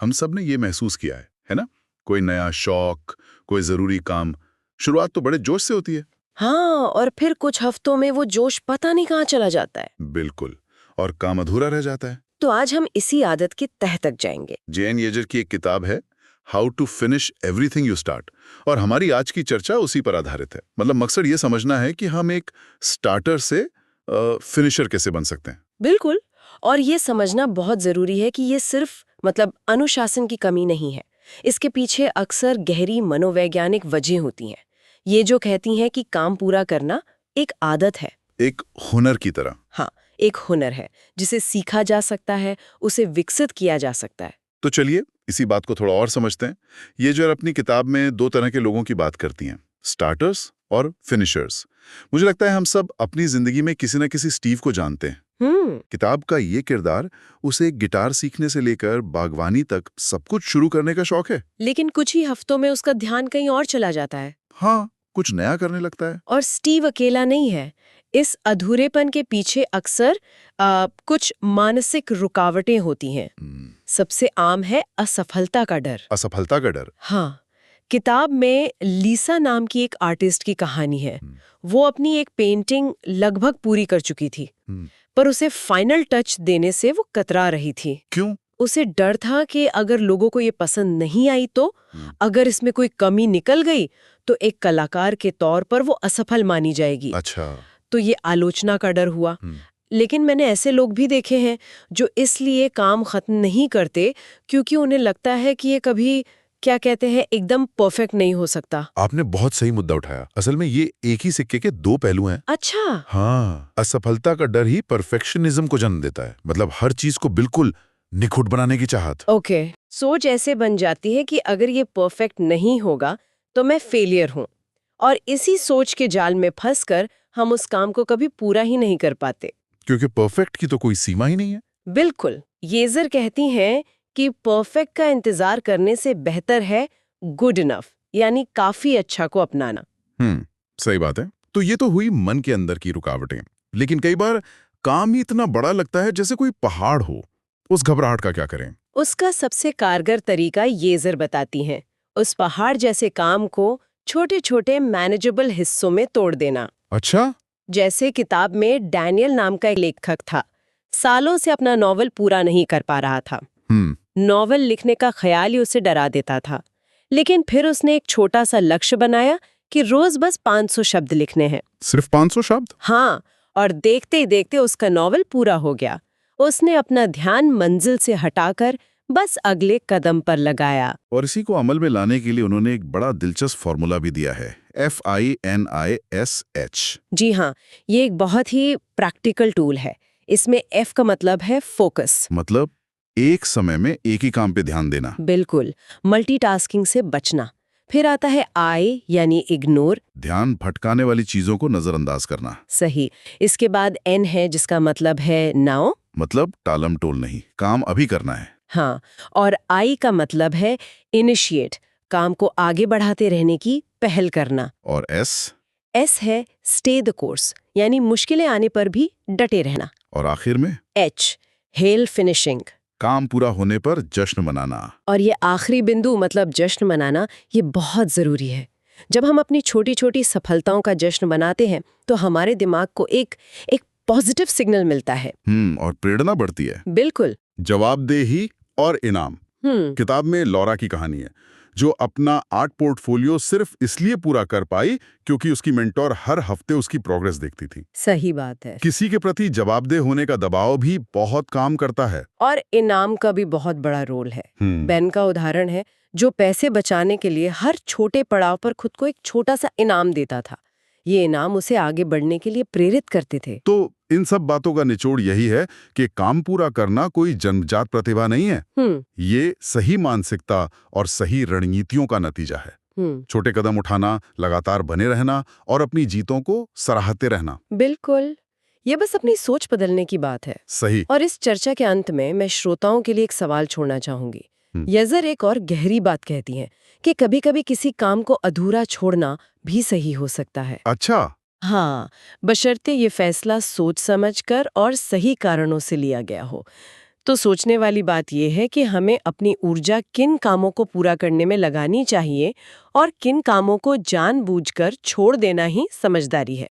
हम सब ने ये महसूस किया है ना? कोई नया शौक, कोई जरूरी काम, शुरुआत तो बड़े जोश से होती है। हाँ, और फिर कुछ हफ्तों में वो जोश पता नहीं कहाँ चला जाता है। बिल्कुल। और काम अधूरा रह जाता है। तो आज हम इसी आदत की तह तक जाएंगे। जेएन येजर की एक किताब है, how to finish everything you start, और हमारी आज की चर्चा उसी पर आधारित है। मतलब मकसद ये समझना है कि हम एक स्टार्टर से फिनिशर कैसे बन सकते हैं। बिल्कुल। और ये समझना बहुत जरूरी है कि ये सिर्फ अनुशासन की कमी नहीं है। इसके पीछे अक्सर गहरी मनोवैज्ञानिक वजह होती हैं। ये जो कहती हैं कि काम पूरा करना एक आदत है। एक हुनर की तरह। हाँ, एक हुनर है जिसे सीखा जा सकता है, उसे विकसित किया जा सकता है। तो चलिए इसी बात को थोड़ा और समझते हैं। ये जो अपनी किताब में दो तरह के लोगों की बात करती हैं, स्टार्टर्स और फिनिशर्स। मुझे लगता है हम सब अपनी जिंदगी में किसी न किसी स्टीव को जानते हैं। किताब का ये किरदार उसे गिटार सीखने से लेकर बागवानी तक सब कुछ शुरू करने का शौक है, लेकिन कुछ ही हफ्तों में उसका ध्यान कहीं और चला जाता है। हाँ, कुछ नया करने लगता है। और स्टीव अकेला नहीं है। इस अधूरेपन के पीछे अक्सर कुछ मानसिक रुकावटें होती हैं। सबसे आम है असफलता का डर। असफलता का डर। हाँ, किताब में लीसा नाम की एक आर्टिस्ट की कहानी है। वो अपनी एक पेंटिंग लगभग पूरी कर चुकी थी, पर उसे फाइनल टच देने से वो कतरा रही थी। क्यों? उसे डर था कि अगर लोगों को ये पसंद नहीं आई तो, अगर इसमें कोई कमी निकल गई तो एक कलाकार के तौर पर वो असफल मानी जाएगी। अच्छा। तो ये आलोचना का डर हुआ। लेकिन मैंने ऐसे लोग भी देखे हैं जो इसलिए काम खत्म नहीं करते क्योंकि उन्हें लगता है कि ये कभी, क्या कहते हैं, एकदम परफेक्ट नहीं हो सकता। आपने बहुत सही मुद्दा उठाया। असल में ये एक ही सिक्के के दो पहलू हैं। अच्छा। हाँ, असफलता का डर ही परफेक्शनिज्म को जन्म देता है। मतलब हर चीज को बिल्कुल निखुट बनाने की चाहत। ओके, सोच ऐसे बन जाती है कि अगर ये परफेक्ट नहीं होगा तो मैं फेलियर हूँ, और इसी सोच के जाल में फंसकर हम उस काम को कभी पूरा ही नहीं कर पाते। क्योंकि परफेक्ट की तो कोई सीमा ही नहीं है। बिल्कुल। येजर कहती हैं कि परफेक्ट का इंतजार करने से बेहतर है गुड इनफ, यानी काफी अच्छा को अपनाना। सही बात है। तो ये तो हुई मन के अंदर की रुकावटें, लेकिन कई बार काम ही इतना बड़ा लगता है जैसे कोई पहाड़ हो। उस घबराहट का क्या करें? उसका सबसे कारगर तरीका येजर बताती हैं। उस पहाड़ जैसे काम को छोटे छोटे मैनेजेबल हिस्सों में तोड़ देना। अच्छा। जैसे किताब में डैनियल नाम का एक लेखक था, सालों से अपना नॉवल पूरा नहीं कर पा रहा था। नॉवल लिखने का ख्याल ही उसे डरा देता था। लेकिन फिर उसने एक छोटा सा लक्ष्य बनाया कि रोज बस 500 शब्द लिखने हैं। सिर्फ 500 शब्द? हाँ, और देखते ही देखते उसका नॉवल पूरा हो गया। उसने अपना ध्यान मंजिल से हटाकर बस अगले कदम पर लगाया। और इसी को अमल में लाने के लिए उन्होंने एक बड़ा दिलचस्प फॉर्मूला भी दिया है, FINISH। जी हाँ, ये एक बहुत ही प्रैक्टिकल टूल है। इसमें F का मतलब है फोकस। मतलब एक समय में एक ही काम पे ध्यान देना। बिल्कुल, मल्टीटास्किंग से बचना। फिर आता है I यानी इग्नोर, ध्यान भटकाने वाली चीजों को नजरअंदाज करना। सही। इसके बाद N है जिसका मतलब है नाउ, मतलब टालम टोल नहीं, काम अभी करना है। हाँ। और I का मतलब है इनिशिएट, काम को आगे बढ़ाते रहने की पहल करना। और S है स्टे द कोर्स, यानी मुश्किलें आने पर भी डटे रहना। और आखिर में H हेल फिनिशिंग, काम पूरा होने पर जश्न मनाना। और ये आखिरी बिंदु मतलब जश्न मनाना, ये बहुत जरूरी है। जब हम अपनी छोटी छोटी सफलताओं का जश्न मनाते हैं तो हमारे दिमाग को एक पॉजिटिव सिग्नल मिलता है। और प्रेरणा बढ़ती है। बिल्कुल। जवाबदेही और इनाम। किताब में लॉरा की कहानी है, जो अपना आर्ट पोर्टफोलियो सिर्फ इसलिए पूरा कर पाई क्योंकि उसकी मेंटोर हर हफ्ते उसकी प्रोग्रेस देखती थी। सही बात है। किसी के प्रति जवाबदेह होने का दबाव भी बहुत काम करता है। और इनाम का भी बहुत बड़ा रोल है। बेन का उदाहरण है, जो पैसे बचाने के लिए हर छोटे पड़ाव पर खुद को एक छोटा सा इनाम देता था। ये इनाम उसे आगे बढ़ने के लिए प्रेरित करते थे। तो इन सब बातों का निचोड़ यही है कि काम पूरा करना कोई जन्मजात प्रतिभा नहीं है। ये सही मानसिकता और सही रणनीतियों का नतीजा है। छोटे कदम उठाना, लगातार बने रहना और अपनी जीतों को सराहते रहना। बिल्कुल, ये बस अपनी सोच बदलने की बात है। सही। और इस चर्चा के अंत में मैं श्रोताओं के लिए एक सवाल छोड़ना चाहूंगी। येजर एक और गहरी बात कहती हैं कि कभी-कभी किसी काम को अधूरा छोड़ना भी सही हो सकता है। अच्छा। हाँ, बशर्ते ये फैसला सोच समझकर और सही कारणों से लिया गया हो। तो सोचने वाली बात यह है कि हमें अपनी ऊर्जा किन कामों को पूरा करने में लगानी चाहिए और किन कामों को जानबूझकर छोड़ देना ही समझदारी है।